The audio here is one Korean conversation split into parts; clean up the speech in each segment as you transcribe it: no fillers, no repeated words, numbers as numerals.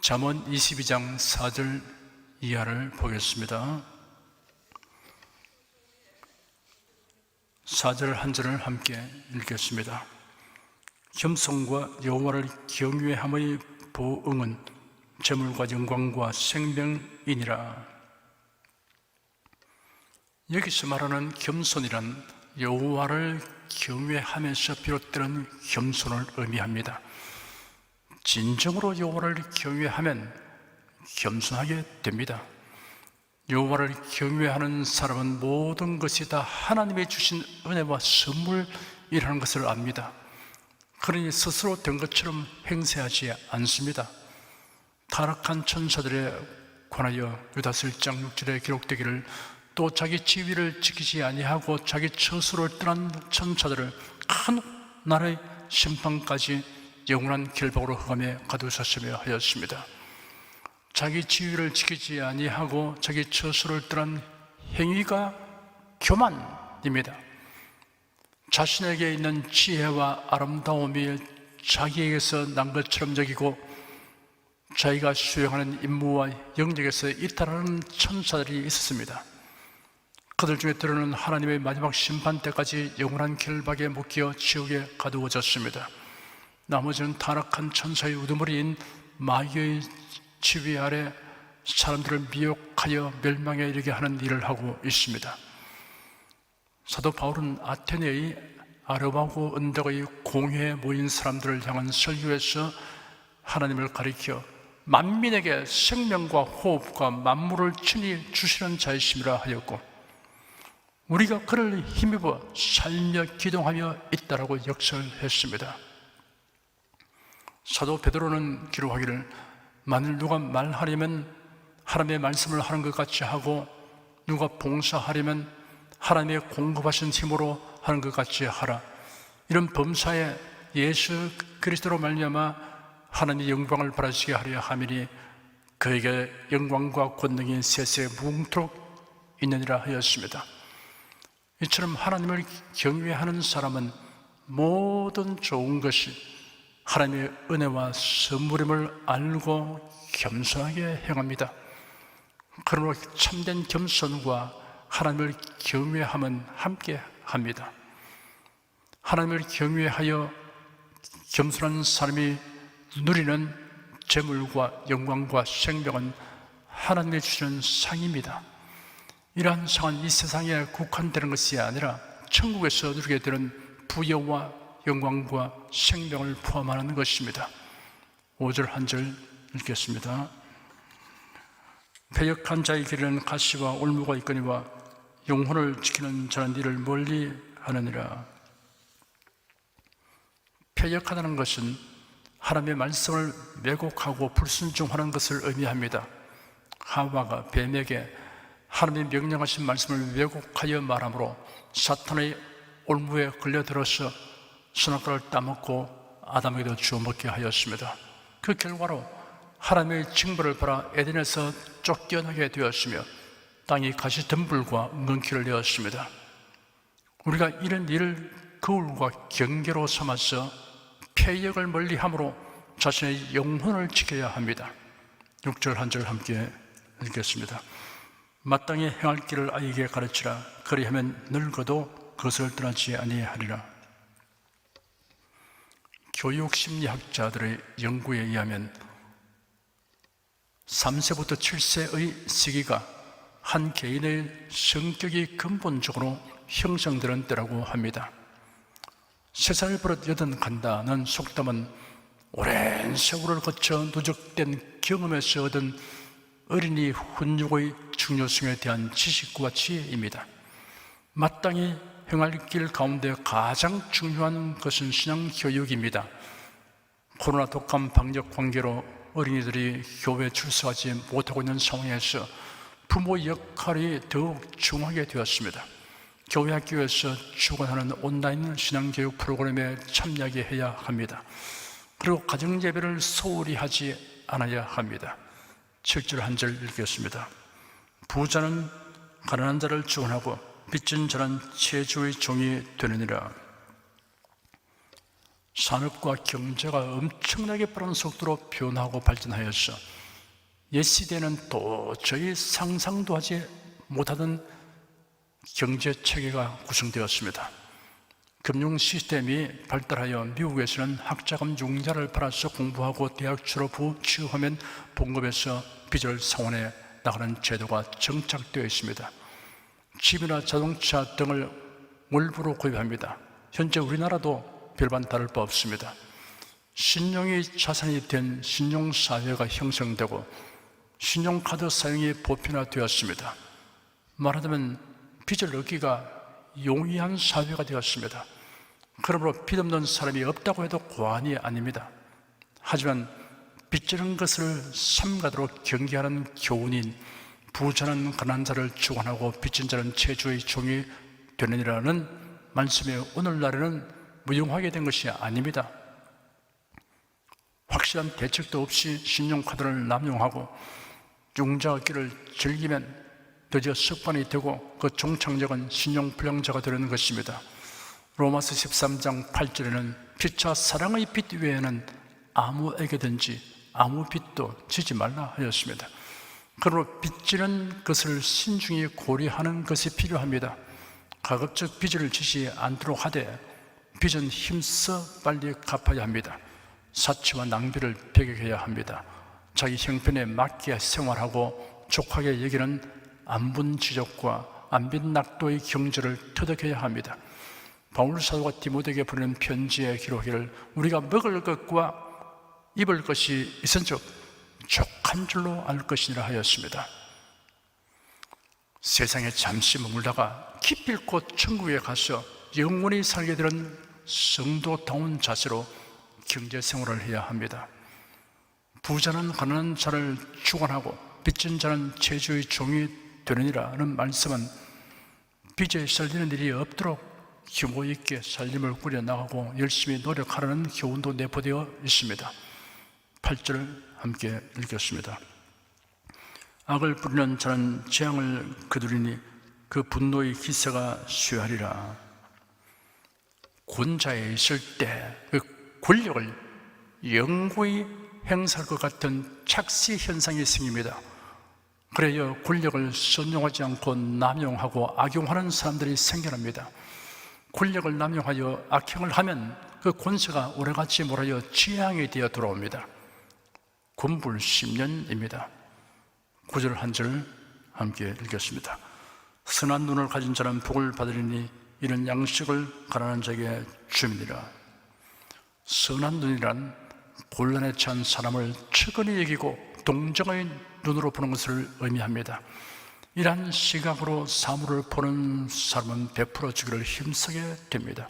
잠언 22장 4절 이하를 보겠습니다. 4절 한 절을 함께 읽겠습니다. 겸손과 여호와를 경외함의 보응은 재물과 영광과 생명이니라. 여기서 말하는 겸손이란 여호와를 경외하면서 비롯되는 겸손을 의미합니다. 진정으로 여호와를 경외하면 겸손하게 됩니다. 여호와를 경외하는 사람은 모든 것이 다 하나님이 주신 은혜와 선물이라는 것을 압니다. 그러니 스스로 된 것처럼 행세하지 않습니다. 타락한 천사들에 관하여 유다서 1장 6절에 기록되기를 또 자기 지위를 지키지 아니하고 자기 처소를 떠난 천사들을 큰 나라의 심판까지 영원한 결박으로 흑암에 가두셨으며 하였습니다. 자기 지위를 지키지 아니하고 자기 처소를 떠난 행위가 교만입니다. 자신에게 있는 지혜와 아름다움이 자기에게서 난 것처럼 여기고 자기가 수행하는 임무와 영역에서 이탈하는 천사들이 있었습니다. 그들 중에 때로는 하나님의 마지막 심판 때까지 영원한 결박에 묶여 지옥에 가두어졌습니다. 나머지는 타락한 천사의 우두머리인 마귀의 지위 아래 사람들을 미혹하여 멸망에 이르게 하는 일을 하고 있습니다. 사도 바울은 아테네의 아르마고 언덕의 공회에 모인 사람들을 향한 설교에서 하나님을 가리켜 만민에게 생명과 호흡과 만물을 친히 주시는 자이심이라 하였고, 우리가 그를 힘입어 살며 기동하며 있다라고 역설했습니다. 사도 베드로는 기록하기를 만일 누가 말하려면 하나님의 말씀을 하는 것 같이 하고 누가 봉사하려면 하나님의 공급하신 힘으로 하는 것 같이 하라. 이런 범사에 예수 그리스도로 말미암아 하나님의 영광을 받으시게 하려 함이니 그에게 영광과 권능이 세세에 무궁토록 있느니라 하였습니다. 이처럼 하나님을 경외하는 사람은 모든 좋은 것이 하나님의 은혜와 선물임을 알고 겸손하게 행합니다. 그러므로 참된 겸손과 하나님을 경외함은 함께 합니다. 하나님을 경외하여 겸손한 사람이 누리는 재물과 영광과 생명은 하나님이 주시는 상입니다. 이러한 상은 이 세상에 국한되는 것이 아니라 천국에서 누리게 되는 부여와 영광과 생명을 포함하는 것입니다. 5절 한 절 읽겠습니다. 패역한 자의 길에는 가시와 올무가 있거니와 영혼을 지키는 자는 이를 멀리 하느니라. 패역하다는 것은 하나님의 말씀을 왜곡하고 불순종하는 것을 의미합니다. 하와가 뱀에게 하나님의 명령하신 말씀을 왜곡하여 말함으로 사탄의 올무에 걸려들어서 선악과를 따먹고 아담에게도 주워 먹게 하였습니다. 그 결과로 하나님의 징벌을 받아 에덴에서 쫓겨나게 되었으며 땅이 가시덤불과 엉겅퀴를 내었습니다. 우리가 이런 일을 거울과 경계로 삼아서 패역을 멀리함으로 자신의 영혼을 지켜야 합니다. 6절 한 절 함께 읽겠습니다. 마땅히 행할 길을 아이에게 가르치라. 그리하면 늙어도 그것을 떠나지 아니하리라. 교육심리학자들의 연구에 의하면 3세부터 7세의 시기가 한 개인의 성격이 근본적으로 형성되는 때라고 합니다. 3살 버릇 80 간다는 속담은 오랜 세월을 거쳐 누적된 경험에서 얻은 어린이 훈육의 중요성에 대한 지식과 지혜입니다. 마땅히 행할 길 가운데 가장 중요한 것은 신앙교육입니다. 코로나 독감 방역 관계로 어린이들이 교회에 출석하지 못하고 있는 상황에서 부모 역할이 더욱 중요하게 되었습니다. 교회 학교에서 주관하는 온라인 신앙교육 프로그램에 참여하게 해야 합니다. 그리고 가정예배를 소홀히 하지 않아야 합니다. 7절 한 절 읽겠습니다. 부자는 가난한 자를 주관하고 빚진 자는 채주의 종이 되느니라. 산업과 경제가 엄청나게 빠른 속도로 변화하고 발전하여서 옛 시대는 도저히 상상도 하지 못하던 경제 체계가 구성되었습니다. 금융 시스템이 발달하여 미국에서는 학자금 융자를 팔아서 공부하고 대학 졸업 후 취업하면 봉급에서 빚을 상환해 나가는 제도가 정착되어 있습니다. 집이나 자동차 등을 월부로 구입합니다. 현재 우리나라도 별반 다를 바 없습니다. 신용이 자산이 된 신용사회가 형성되고 신용카드 사용이 보편화되었습니다. 말하자면 빚을 얻기가 용이한 사회가 되었습니다. 그러므로 빚 없는 사람이 없다고 해도 과언이 아닙니다. 하지만 빚지는 것을 삼가도록 경계하는 교훈인 부자는 가난한 자를 주관하고 빚진 자는 채주의 종이 되느니라는 말씀에 오늘날에는 무용하게 된 것이 아닙니다. 확실한 대책도 없이 신용카드를 남용하고 융자 얻기를 즐기면 드디어 습관이 되고 그 종착역은 신용불량자가 되는 것입니다. 로마서 13장 8절에는 피차 사랑의 빚 외에는 아무에게든지 아무 빚도 지지 말라 하였습니다. 그러므로 빚지는 것을 신중히 고려하는 것이 필요합니다. 가급적 빚을 지지 않도록 하되 빚은 힘써 빨리 갚아야 합니다. 사치와 낭비를 배격해야 합니다. 자기 형편에 맞게 생활하고 족하게 여기는 안분지족과 안빈낙도의 경제를 터득해야 합니다. 바울 사도가 디모데에게 보내는 편지에 기록하기를 우리가 먹을 것과 입을 것이 있은즉 족한 줄로 알 것이니라 하였습니다. 세상에 잠시 머물다가 기필코 천국에 가서 영원히 살게 되는 성도다운 자세로 경제생활을 해야 합니다. 부자는 가난한 자를 주관하고 빚진 자는 채주의 종이 되느니라는 말씀은 빚에 시달리는 일이 없도록 규모 있게 살림을 꾸려나가고 열심히 노력하라는 교훈도 내포되어 있습니다. 8절 함께 읽겠습니다. 악을 부리는 자는 재앙을 거두리니 그 분노의 기세가 쇠하리라. 권자에 있을 때 그 권력을 영구히 행사할 것 같은 착시 현상이 생깁니다. 그래야 권력을 선용하지 않고 남용하고 악용하는 사람들이 생겨납니다. 권력을 남용하여 악행을 하면 그 권세가 오래가지 못하여 재앙이 되어 돌아옵니다. 군불 10년입니다. 9절 한 절 함께 읽겠습니다. 선한 눈을 가진 자는 복을 받으리니 이는 양식을 가난한 자에게 줌이니라. 선한 눈이란 곤란에 처한 사람을 측은히 여기고 동정의 눈으로 보는 것을 의미합니다. 이러한 시각으로 사물을 보는 사람은 베풀어 주기를 힘쓰게 됩니다.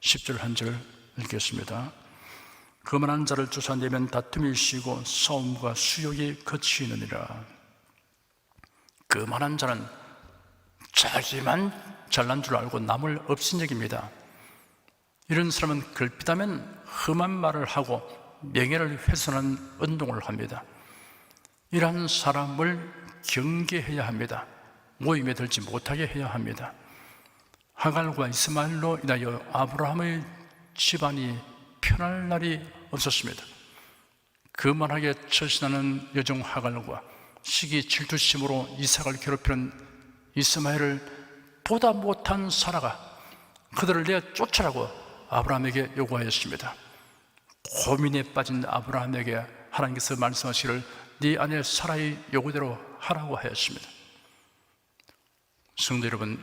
10절 한 절 읽겠습니다. 거만한 자를 쫓아내면 다툼이 쉬고 싸움과 수욕이 그치느니라. 거만한 자는 자기만 잘난 줄 알고 남을 업신여깁니다. 이런 사람은 걸핏하면 험한 말을 하고 명예를 훼손하는 운동을 합니다. 이러한 사람을 경계해야 합니다. 모임에 들지 못하게 해야 합니다. 하갈과 이스마엘로 인하여 아브라함의 집안이 편할 날이 없었습니다. 거만하게 처신하는 여종 하갈과 시기 질투심으로 이삭을 괴롭히는 이스마엘을 보다 못한 사라가 그들을 내어 쫓아라고 아브라함에게 요구하였습니다. 고민에 빠진 아브라함에게 하나님께서 말씀하시기를 네 아내 사라의 요구대로 하라고 하였습니다. 성도 여러분,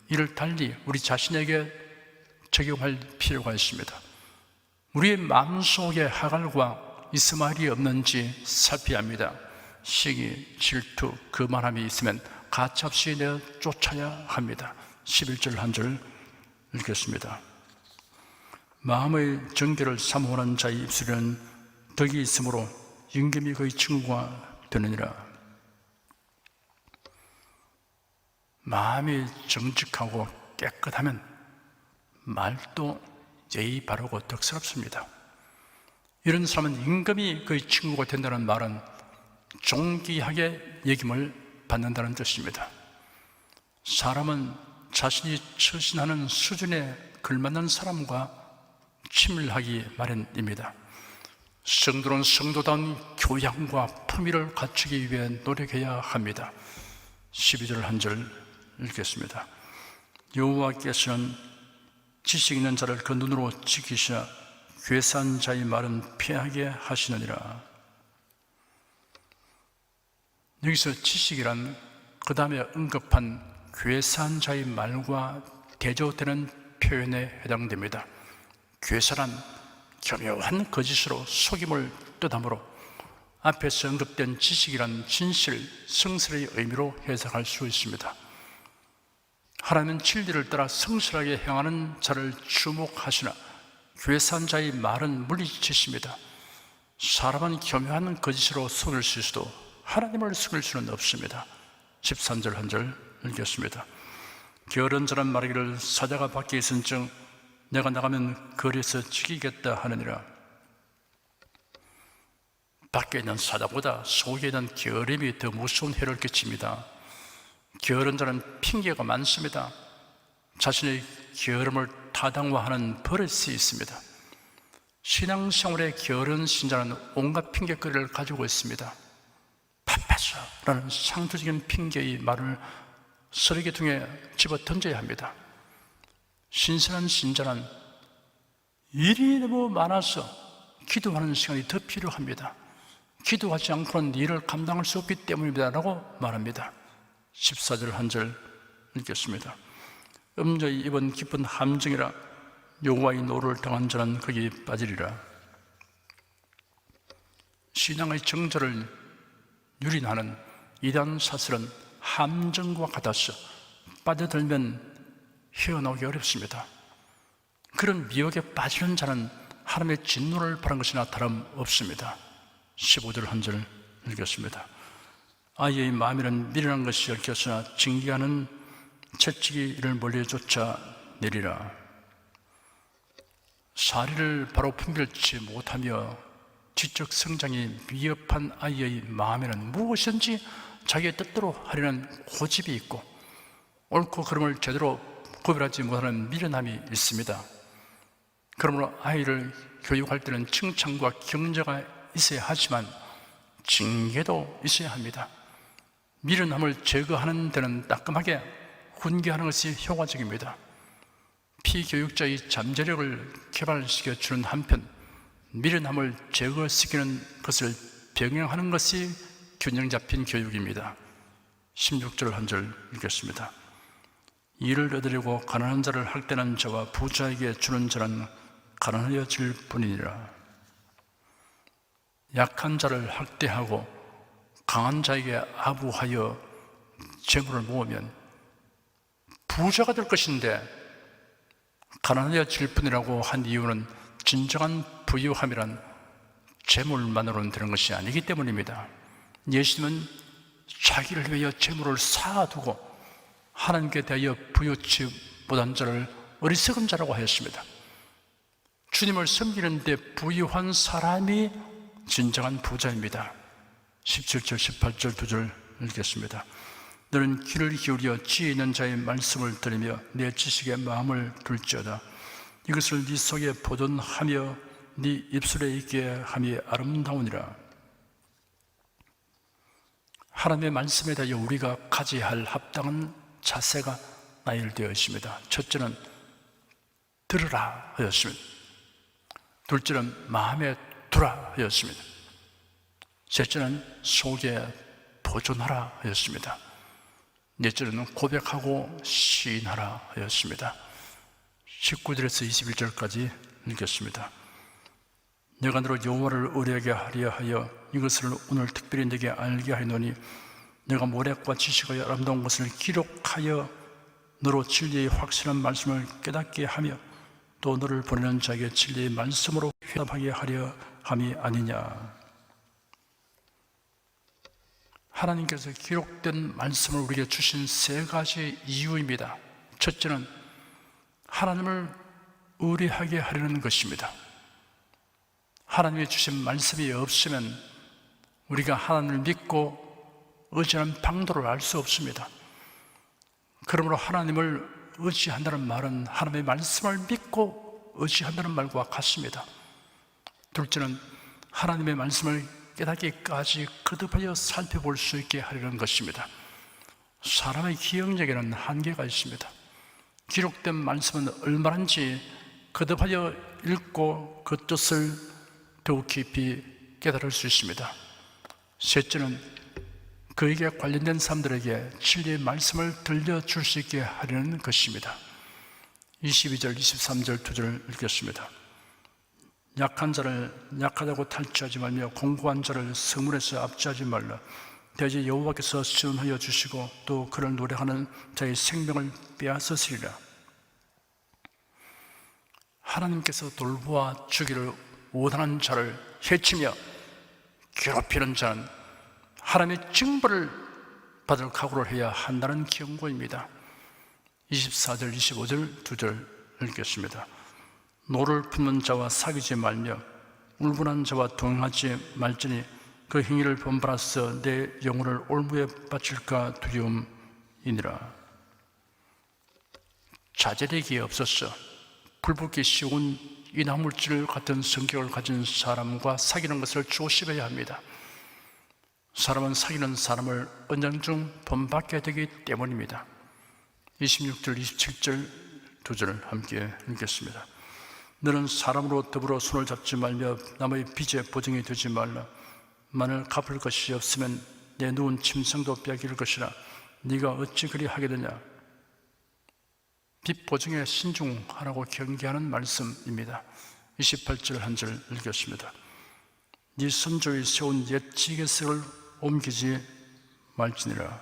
이를 달리 우리 자신에게 적용할 필요가 있습니다. 우리의 마음속에 하갈과 이스마엘이 없는지 살펴야 합니다. 시기, 질투, 거만함이 있으면 가차없이 내어 쫓아야 합니다. 11절 한 절 읽겠습니다. 마음의 정결을 사모하는 자의 입술에는 덕이 있으므로 임금이 그의 친구가 되느니라. 마음이 정직하고 깨끗하면 말도 예의 바르고 덕스럽습니다. 이런 사람은 임금이 그의 친구가 된다는 말은 존귀하게 여김을 받는다는 뜻입니다. 사람은 자신이 처신하는 수준에 걸맞는 사람과 친밀하기 마련입니다. 성도는 성도다운 교양과 품위를 갖추기 위해 노력해야 합니다. 12절 한 절 읽겠습니다. 여호와께서는 지식 있는 자를 그 눈으로 지키시나 괴사한 자의 말은 피하게 하시느니라. 여기서 지식이란 그 다음에 언급한 괴사한 자의 말과 대조되는 표현에 해당됩니다. 괴사란 교묘한 거짓으로 속임을 뜻하므로 앞에서 언급된 지식이란 진실, 성실의 의미로 해석할 수 있습니다. 하나님은 진리를 따라 성실하게 행하는 자를 주목하시나 괴사한 자의 말은 물리치십니다. 사람은 교묘한 거짓으로 속일 수 있어도 하나님을 속일 수는 없습니다. 13절 한 절 읽겠습니다. 게으른 자는 말하기를 사자가 밖에 있은즉 내가 나가면 거리에서 죽이겠다 하느니라. 밖에 있는 사자보다 속에 있는 게으름이 더 무서운 해를 끼칩니다. 게으른 자는 핑계가 많습니다. 자신의 게으름을 타당화하는 버릇이 있습니다. 신앙생활의 게으른 신자는 온갖 핑계거리를 가지고 있습니다. 바빠서 라는 상투적인 핑계의 말을 쓰레기통에 집어 던져야 합니다. 신선한 신자는 일이 너무 많아서 기도하는 시간이 더 필요합니다. 기도하지 않고는 일을 감당할 수 없기 때문입니다 라고 말합니다. 14절 한 절 읽겠습니다. 음저히 입은 깊은 함정이라 여호와의 노를 당한 자는 거기 빠지리라. 신앙의 정절을 유린하는 이단 사슬은 함정과 같아서 빠져들면 헤어나오기 어렵습니다. 그런 미혹에 빠지는 자는 하나님의 진노를 바란 것이나 다름없습니다. 15절 한 절 읽겠습니다. 아이의 마음에는 미련한 것이 얽혔으나 징계하는 채찍이 이를 멀리 쫓아내리라. 사리를 바로 분별치 못하며 지적 성장이 미흡한 아이의 마음에는 무엇이든지 자기의 뜻대로 하려는 고집이 있고 옳고 그름을 제대로 구별하지 못하는 미련함이 있습니다. 그러므로 아이를 교육할 때는 칭찬과 경제가 있어야 하지만 징계도 있어야 합니다. 미련함을 제거하는 데는 따끔하게 훈계하는 것이 효과적입니다. 피교육자의 잠재력을 개발시켜 주는 한편 미련함을 제거시키는 것을 병행하는 것이 균형 잡힌 교육입니다. 16절 한 절 읽겠습니다. 이를 얻으려고 가난한 자를 학대하는 자와 부자에게 주는 자는 가난하여질 뿐이니라. 약한 자를 학대하고 강한 자에게 아부하여 재물을 모으면 부자가 될 것인데 가난하여질 뿐이라고 한 이유는 진정한 부유함이란 재물만으로는 되는 것이 아니기 때문입니다. 예수님은 자기를 위하여 재물을 쌓아두고 하나님께 대하여 부유치 못한 자를 어리석은 자라고 하였습니다. 주님을 섬기는데 부유한 사람이 진정한 부자입니다. 17절 18절 두 절 읽겠습니다. 너는 귀를 기울여 지혜 있는 자의 말씀을 들으며 내 지식에 마음을 둘지어다. 이것을 네 속에 보존하며 네 입술에 있게 함이 아름다우니라. 하나님의 말씀에 대하여 우리가 가져야 할 합당한 자세가 나열되어 있습니다. 첫째는 들으라 하였습니다. 둘째는 마음에 두라 하였습니다. 셋째는 속에 보존하라 하였습니다. 넷째는 고백하고 시인하라 하였습니다. 19절에서 21절까지 읽겠습니다. 내가 너로 여호와를 의뢰하게 하려 하여 이것을 오늘 특별히 내게 알게 하노니 내가 모략과 지식의 아름다운 것을 기록하여 너로 진리의 확실한 말씀을 깨닫게 하며 또 너를 보내는 자에게 진리의 말씀으로 회답하게 하려 함이 아니냐. 하나님께서 기록된 말씀을 우리에게 주신 세 가지 이유입니다. 첫째는 하나님을 의뢰하게 하려는 것입니다. 하나님이 주신 말씀이 없으면 우리가 하나님을 믿고 의지하는 방도를 알 수 없습니다. 그러므로 하나님을 의지한다는 말은 하나님의 말씀을 믿고 의지한다는 말과 같습니다. 둘째는 하나님의 말씀을 깨닫기까지 거듭하여 살펴볼 수 있게 하려는 것입니다. 사람의 기억력에는 한계가 있습니다. 기록된 말씀은 얼마든지 거듭하여 읽고 그 뜻을 더욱 깊이 깨달을 수 있습니다. 셋째는 그에게 관련된 사람들에게 진리의 말씀을 들려줄 수 있게 하려는 것입니다. 22절, 23절, 2절 읽겠습니다. 약한 자를 약하다고 탈취하지 말며 공고한 자를 성문에서 압제하지 말라. 대지 여호와께서 시온하여 주시고 또 그를 노래하는 자의 생명을 빼앗으시리라. 하나님께서 돌보아 주기를 원하는 자를 해치며 괴롭히는 자는 하나님의 징벌을 받을 각오를 해야 한다는 경고입니다. 24절, 25절, 2절 읽겠습니다. 노를 품는 자와 사귀지 말며 울분한 자와 동행하지 말지니 그 행위를 본받아서 내 영혼을 올무에 바칠까 두려움이니라. 자제력이 없어서 불붙기 쉬운 인화물질 같은 성격을 가진 사람과 사귀는 것을 조심해야 합니다. 사람은 사귀는 사람을 은연중 본받게 되기 때문입니다. 26절, 27절, 2절을 함께 읽겠습니다. 너는 사람으로 더불어 손을 잡지 말며 남의 빚에 보증이 되지 말라. 만일 갚을 것이 없으면 내 누운 침상도 빼앗길 것이라. 네가 어찌 그리 하겠느냐. 빚 보증에 신중하라고 경계하는 말씀입니다. 28절 한 절 읽겠습니다. 네 선조의 세운 옛 지게석을 옮기지 말지니라.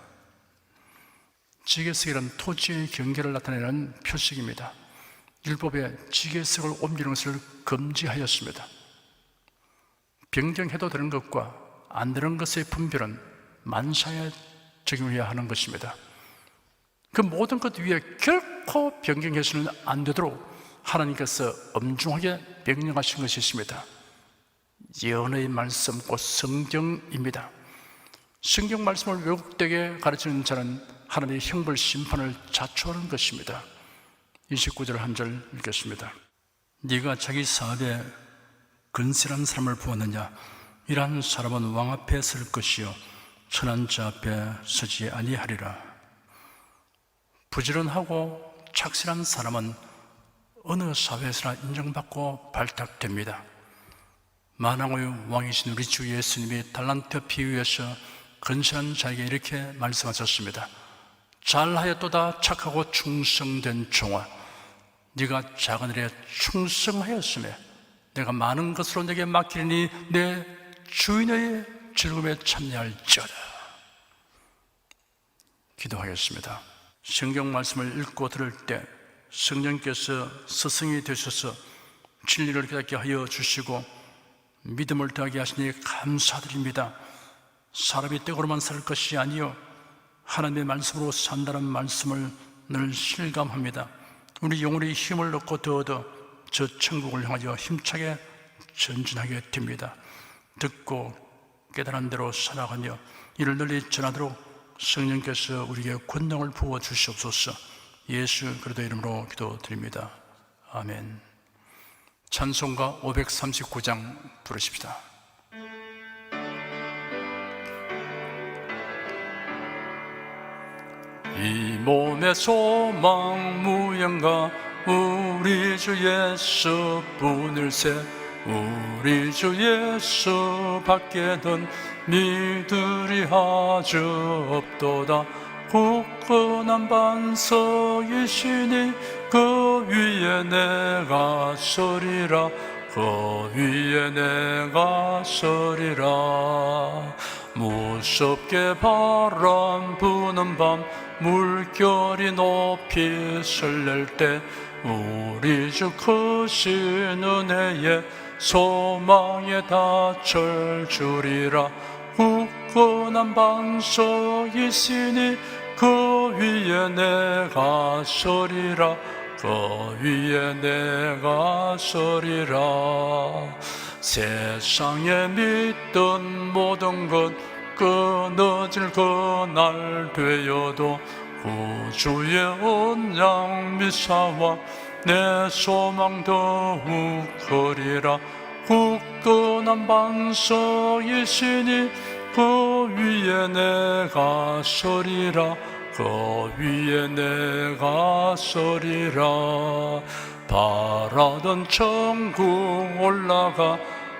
지게석이란 토지의 경계를 나타내는 표식입니다. 율법에 지게석을 옮기는 것을 금지하였습니다. 변경해도 되는 것과 안 되는 것의 분별은 만사에 적용해야 하는 것입니다. 그 모든 것 위에 결코 변경해서는 안 되도록 하나님께서 엄중하게 명령하신 것이 있습니다. 예언의 말씀, 곧 성경입니다. 성경 말씀을 왜곡되게 가르치는 자는 하나님의 형벌 심판을 자초하는 것입니다. 29절 한 절 읽겠습니다. 네가 자기 사업에 근실한 사람을 보았느냐? 이러한 사람은 왕 앞에 설 것이요 천한 자 앞에 서지 아니하리라. 부지런하고 착실한 사람은 어느 사회에서나 인정받고 발탁됩니다. 만왕의 왕이신 우리 주 예수님이 달란트 비유에서 근실한 자에게 이렇게 말씀하셨습니다. 잘하였도다 착하고 충성된 종아, 네가 작은 일에 충성하였으며 내가 많은 것으로 내게 맡기리니 내 주인의 즐거움에 참여할지어다. 기도하겠습니다. 성경 말씀을 읽고 들을 때 성령께서 스승이 되셔서 진리를 깨닫게 하여 주시고 믿음을 더하게 하시니 감사드립니다. 사람이 떡으로만 살 것이 아니요 하나님의 말씀으로 산다는 말씀을 늘 실감합니다. 우리 영혼의 힘을 얻고 더 얻어 저 천국을 향하여 힘차게 전진하게 됩니다. 듣고 깨달은 대로 살아가며 이를 널리 전하도록 성령께서 우리에게 권능을 부어 주시옵소서. 예수 그리스도의 이름으로 기도드립니다. 아멘. 찬송가 539장 부르십시다. 이 몸의 소망 무영가 우리 주 예수뿐일세. 우리 주 예수 밖에는 니들이 아주 없도다. 굳건한 반석이시니 그 위에 내가 서리라. 그 위에 내가 서리라. 무섭게 바람 부는 밤 물결이 높이 설렐 때 우리 주 크신 은혜에 소망에 닿을 줄이라. 굳건한 반석이시니 그 위에 내가 서리라. 그 위에 내가 서리라. 세상에 믿던 모든 것 끊어질 그날 되어도 구주의 언약 미사와 내 소망 더욱 커리라. 굳건한 반석이시니 그 위에 내가 서리라. 그 위에 내가 서리라. 바라던 천국 올라가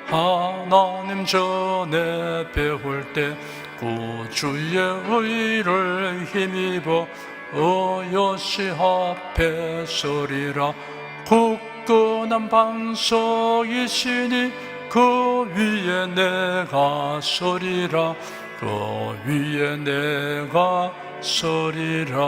하나님 전에 배울 때 구주의 의를 힘입어 여시 앞에 서리라. 굳건한 반석이시니 그 위에 내가 서리라. 그 위에 내가 서리라.